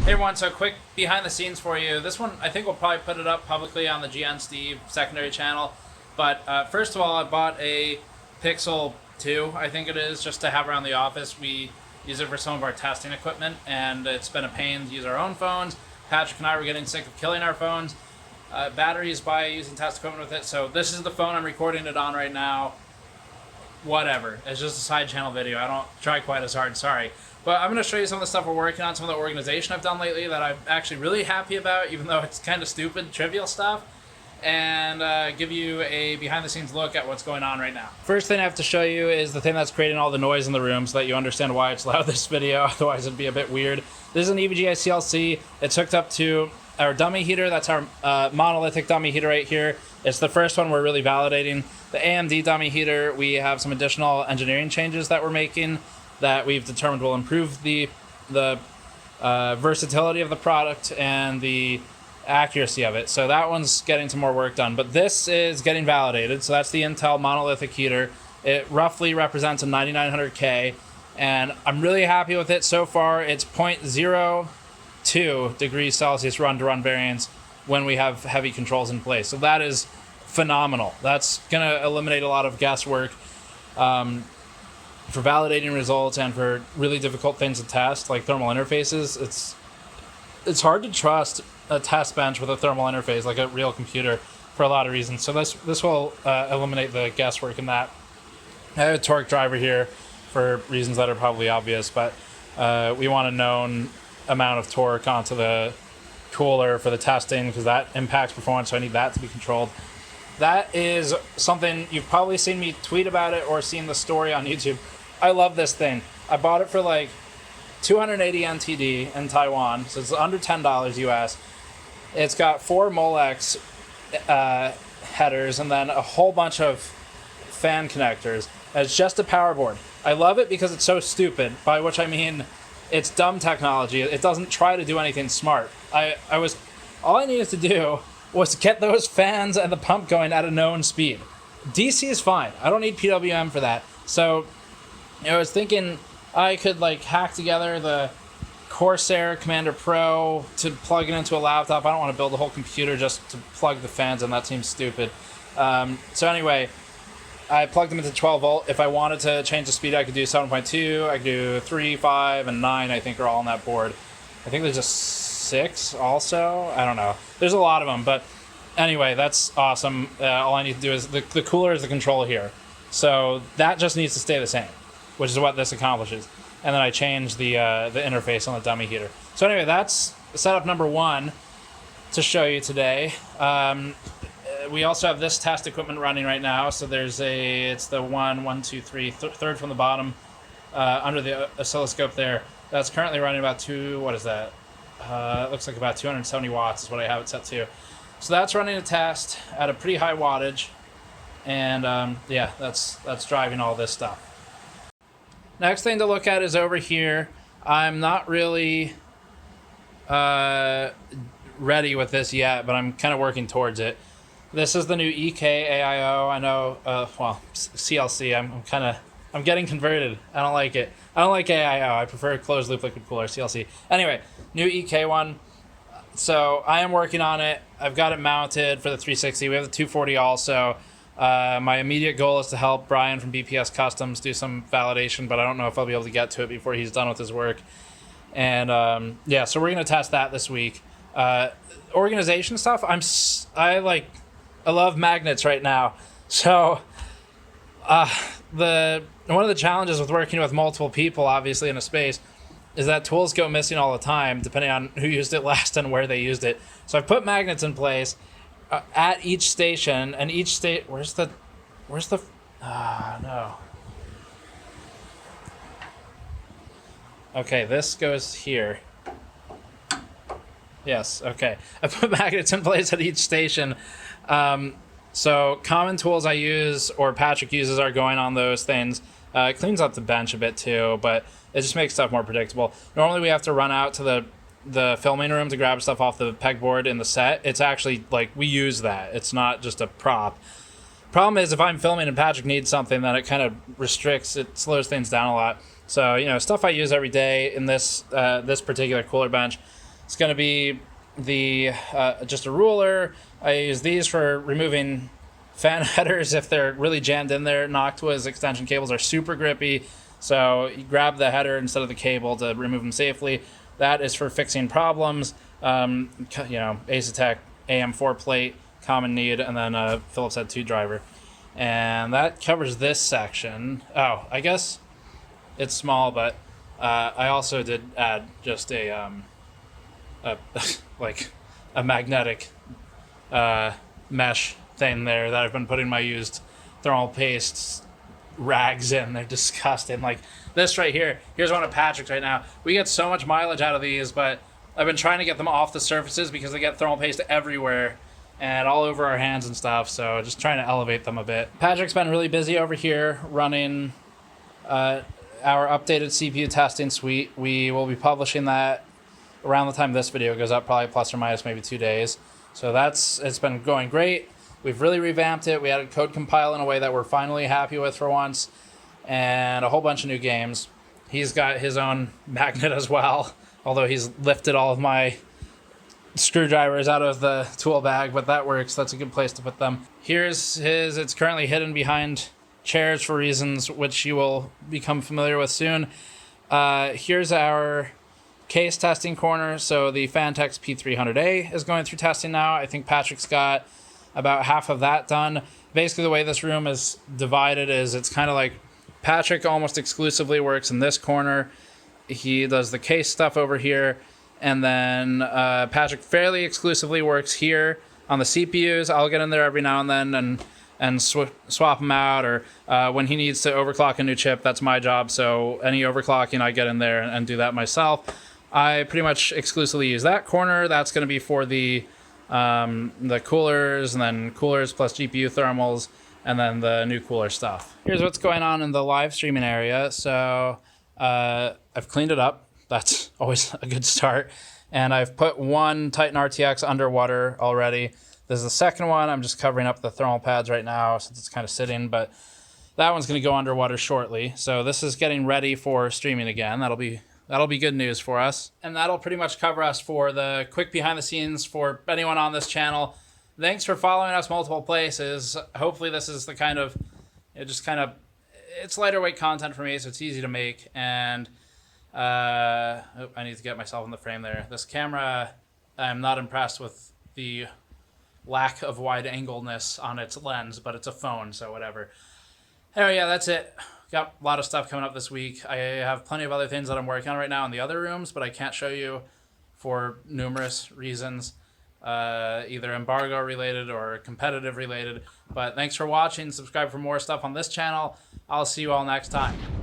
Hey everyone, so quick behind the scenes for you. This one, I think we'll probably put it up publicly on the GN Steve secondary channel. But first of all, I bought a Pixel 2, I think it is, just to have around the office. We use it for some of our testing equipment, and it's been a pain to use our own phones. Patrick and I were getting sick of killing our phones. Batteries by using test equipment with it. So this is the phone I'm recording it on right now. Whatever. It's just a side channel video. I don't try quite as hard, sorry. But I'm going to show you some of the stuff we're working on, some of the organization I've done lately that I'm actually really happy about, even though it's kind of stupid, trivial stuff, and give you a behind-the-scenes look at what's going on right now. First thing I have to show you is the thing that's creating all the noise in the room so that you understand why it's loud this video, otherwise it'd be a bit weird. This is an EVGA CLC. It's hooked up to our dummy heater. That's our monolithic dummy heater right here. It's the first one we're really validating. The AMD dummy heater, we have some additional engineering changes that we're making that we've determined will improve the versatility of the product and the accuracy of it. So that one's getting some more work done. But this is getting validated. So that's the Intel monolithic heater. It roughly represents a 9900K, and I'm really happy with it so far. It's 0.02 degrees Celsius run-to-run variance when we have heavy controls in place. So that is phenomenal. That's going to eliminate a lot of guesswork for validating results and for really difficult things to test, like thermal interfaces. It's hard to trust a test bench with a thermal interface like a real computer for a lot of reasons. So this will eliminate the guesswork in that. I have a torque driver here for reasons that are probably obvious, but we want a known amount of torque onto the cooler for the testing because that impacts performance, so I need that to be controlled. That is something you've probably seen me tweet about it or seen the story on YouTube. I love this thing. I bought it for like 280 NTD in Taiwan, so it's under $10 US. It's got 4 Molex headers and then a whole bunch of fan connectors. It's just a power board. I love it because it's so stupid, by which I mean it's dumb technology. It doesn't try to do anything smart. All I needed to do was get those fans and the pump going at a known speed. DC is fine. I don't need PWM for that. So I was thinking I could like hack together the Corsair Commander Pro to plug it into a laptop. I don't want to build a whole computer just to plug the fans in. That seems stupid. So anyway, I plugged them into 12 volt. If I wanted to change the speed, I could do 7.2. I could do 3, 5, and 9, I think, are all on that board. I think there's a 6 also. I don't know. There's a lot of them, but anyway, that's awesome. All I need to do is the cooler is the control here. So that just needs to stay the same, which is what this accomplishes. And then I change the interface on the dummy heater. So anyway, that's setup number 1 to show you today. We also have this test equipment running right now. So it's the 1, 2, 3, third from the bottom under the oscilloscope there. That's currently running about it looks like about 270 watts is what I have it set to. So that's running a test at a pretty high wattage. And yeah, that's driving all this stuff. Next thing to look at is over here. I'm not really ready with this yet, but I'm kind of working towards it. This is the new EK AIO. I know, CLC. I'm getting converted. I don't like it. I don't like AIO. I prefer closed loop liquid cooler, CLC. Anyway, new EK one. So I am working on it. I've got it mounted for the 360. We have the 240 also. My immediate goal is to help Brian from BPS Customs do some validation, but I don't know if I'll be able to get to it before he's done with his work. And yeah, so we're going to test that this week. Organization stuff, I love magnets right now. So one of the challenges with working with multiple people, obviously in a space, is that tools go missing all the time, depending on who used it last and where they used it. So I've put magnets in place at each station, and each no. Okay, this goes here. Yes, okay. I put magnets in place at each station. So common tools I use or Patrick uses are going on those things. It cleans up the bench a bit too, but it just makes stuff more predictable. Normally we have to run out to the filming room to grab stuff off the pegboard in the set. It's actually like we use that. It's not just a prop. Problem is if I'm filming and Patrick needs something, then it kind of restricts, it slows things down a lot. So, you know, stuff I use every day in this this particular cooler bench. It's going to be the just a ruler. I use these for removing fan headers if they're really jammed in there. Noctua's extension cables are super grippy, so you grab the header instead of the cable to remove them safely. That is for fixing problems. Asetek AM4 plate, common need, and then a Phillips Head 2 driver. And that covers this section. Oh, I guess it's small, but I also did add just a like a magnetic mesh thing there that I've been putting my used thermal paste rags in. They're disgusting. Like this right here. Here's one of Patrick's right now. We get so much mileage out of these, but I've been trying to get them off the surfaces because they get thermal paste everywhere and all over our hands and stuff. So just trying to elevate them a bit. Patrick's been really busy over here running our updated CPU testing suite. We will be publishing that around the time this video goes up, probably plus or minus maybe 2 days. So it's been going great. We've really revamped it. We added code compile in a way that we're finally happy with for once, and a whole bunch of new games. He's got his own magnet as well, although he's lifted all of my screwdrivers out of the tool bag, but that works. That's a good place to put them. Here's his. It's currently hidden behind chairs for reasons which you will become familiar with soon. Here's our case testing corner. So the Phanteks P300A is going through testing now. I think Patrick's got about half of that done. Basically, the way this room is divided is it's kind of like Patrick almost exclusively works in this corner. He does the case stuff over here. And then Patrick fairly exclusively works here on the CPUs. I'll get in there every now and then and swap them out. Or when he needs to overclock a new chip, that's my job. So any overclocking, I get in there and do that myself. I pretty much exclusively use that corner. That's going to be for the coolers, and then coolers plus GPU thermals, and then the new cooler stuff. Here's what's going on in the live streaming area. So I've cleaned it up. That's always a good start. And I've put one Titan RTX underwater already. This is the second one. I'm just covering up the thermal pads right now since it's kind of sitting, but that one's going to go underwater shortly. So this is getting ready for streaming again. That'll be good news for us. And that'll pretty much cover us for the quick behind the scenes for anyone on this channel. Thanks for following us multiple places. Hopefully this is the kind of, it's lighter weight content for me, so it's easy to make. And I need to get myself in the frame there. This camera, I'm not impressed with the lack of wide angleness on its lens, but it's a phone, so whatever. Anyway, yeah, that's it. Got a lot of stuff coming up this week. I have plenty of other things that I'm working on right now in the other rooms, but I can't show you for numerous reasons, either embargo related or competitive related. But thanks for watching. Subscribe for more stuff on this channel. I'll see you all next time.